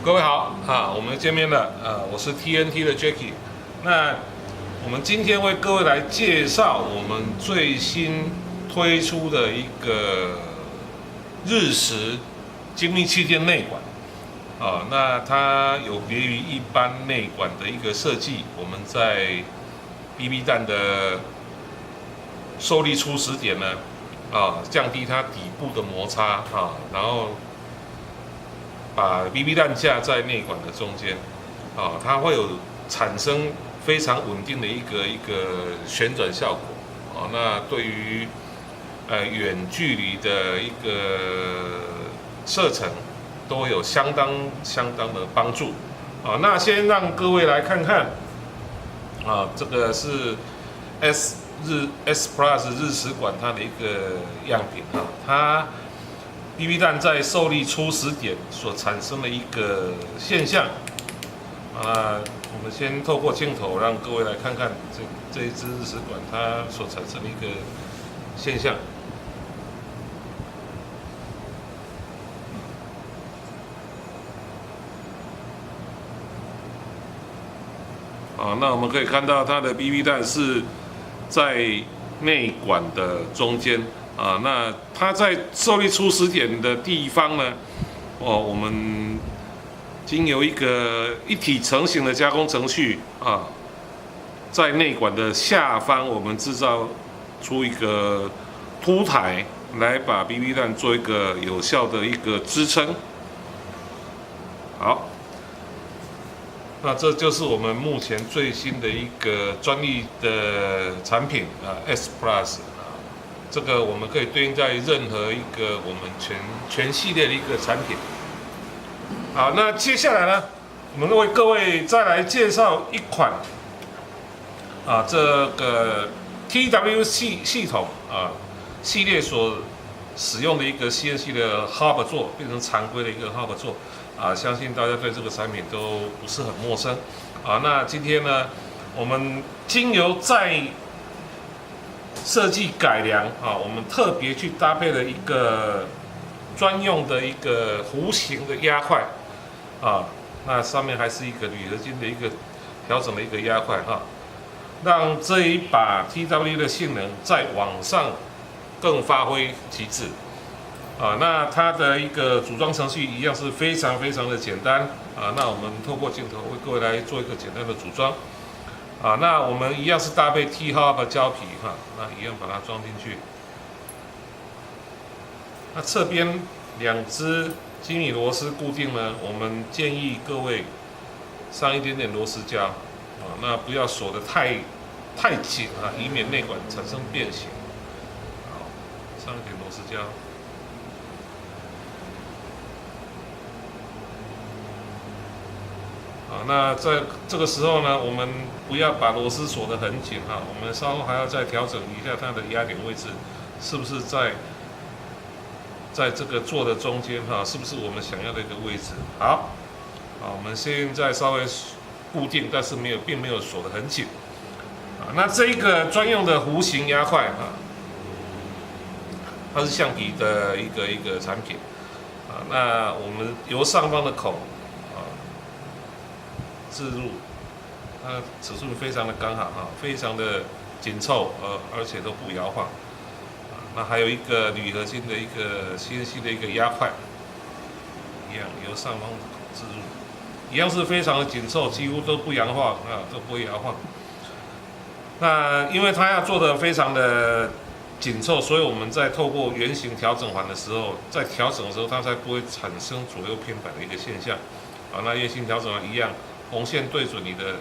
各位好我们见面了我是 TNT 的 Jacky。那我们今天为各位来介绍我们最新推出的一个日食精密气垫内管那它有别于一般内管的一个设计，我们在 BB 弹的受力初始点呢降低它底部的摩擦然后把 BB 弹架在内管的中间它会有产生非常稳定的一个旋转效果那对于远距离的一个射程都会有相当的帮助那先让各位来看看这个是 S Plus 日食管它的一个样品它 BB 弹在受力初始点所产生的一个现象我们先透过镜头让各位来看看这一支日食管它所产生的一个现象。那我们可以看到它的 BB 弹是在内管的中间那它在受力初始点的地方呢我们经由一体成型的加工程序在内管的下方我们制造出一个凸台来把 BB 弹做一个有效的一个支撑。好，那这就是我们目前最新的一个专利的产品S Plus这个我们可以对应在任何一个我们全系列的一个产品。好，那接下来呢，我们为各位再来介绍一款这个 TW 系统系列所使用的一个 CNC 的 hub 座变成常规的一个 hub 座相信大家对这个产品都不是很陌生那今天呢，我们经由再设计改良我们特别去搭配了一个专用的一个弧形的压块那上面还是一个铝合金的一个调整的一个压块让这一把 TW 的性能再往上更发挥极致那它的一个组装程序一样是非常的简单那我们透过镜头为各位来做一个简单的组装那我们一样是搭配 T-hub 胶皮那一样把它装进去。那侧边两只精密螺丝固定呢，我们建议各位上一点点螺丝胶那不要锁得太紧以免内管产生变形。好，上一点螺丝胶。那在这个时候呢，我们不要把螺丝锁得很紧我们稍后还要再调整一下它的压点位置，是不是在这个座的中间是不是我们想要的一个位置？好，我们现在稍微固定，但是并没有锁得很紧那这一个专用的弧形压块它是橡皮的一个产品那我们由上方的孔置入，它尺寸非常的刚好非常的紧凑而且都不摇晃那还有一个铝合金的一个 CNC 的一个压块，一样由上方的孔置入，一样是非常的紧凑，几乎都不摇晃都不会摇晃。那因为它要做的非常的紧凑，所以我们在透过圆形调整环的时候，在调整的时候它才不会产生左右偏摆的一个现象那圆形调整环一样。红线对准你的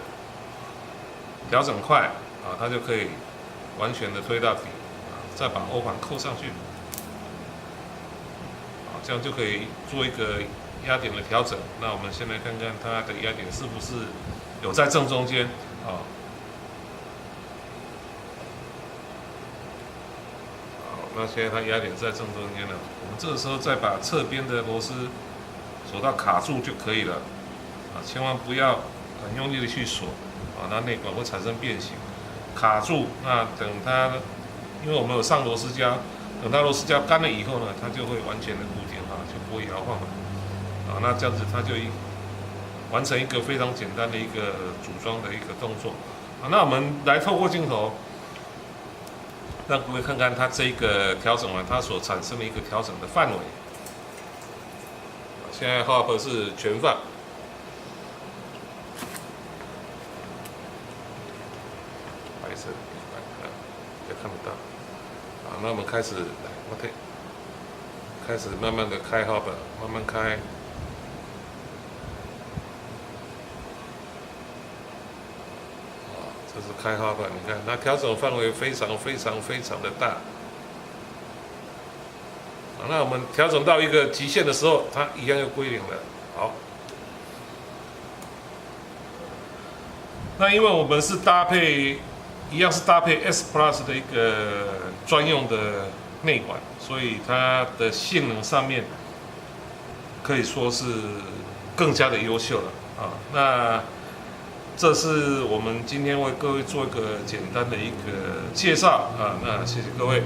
调整块它就可以完全的推到底再把欧环扣上去这样就可以做一个压点的调整。那我们先来看看它的压点是不是有在正中间好，那现在它压点在正中间了，我们这个时候再把侧边的螺丝锁到卡住就可以了千万不要很用力的去锁那内管会产生变形，卡住。那等它，因为我们有上螺丝胶，等它螺丝胶干了以后呢，它就会完全的固定就不会摇晃了那这样子它就完成一个非常简单的一个组装的一个动作。好，那我们来透过镜头，让各位看看它这个调整完它所产生的一个调整的范围。现在 hub 是全放，白色的地方也看不到。好，那我们开始来 OK， 开始慢慢的开 hub， 慢慢开。这是开hub，你看它调整范围非常的大。那我们调整到一个极限的时候，它一样又归零了。好，那因为我们是搭配，一样是搭配 S Plus 的一个专用的内管，所以它的性能上面可以说是更加的优秀了啊。那这是我们今天为各位做一个简单的一个介绍啊。那谢谢各位。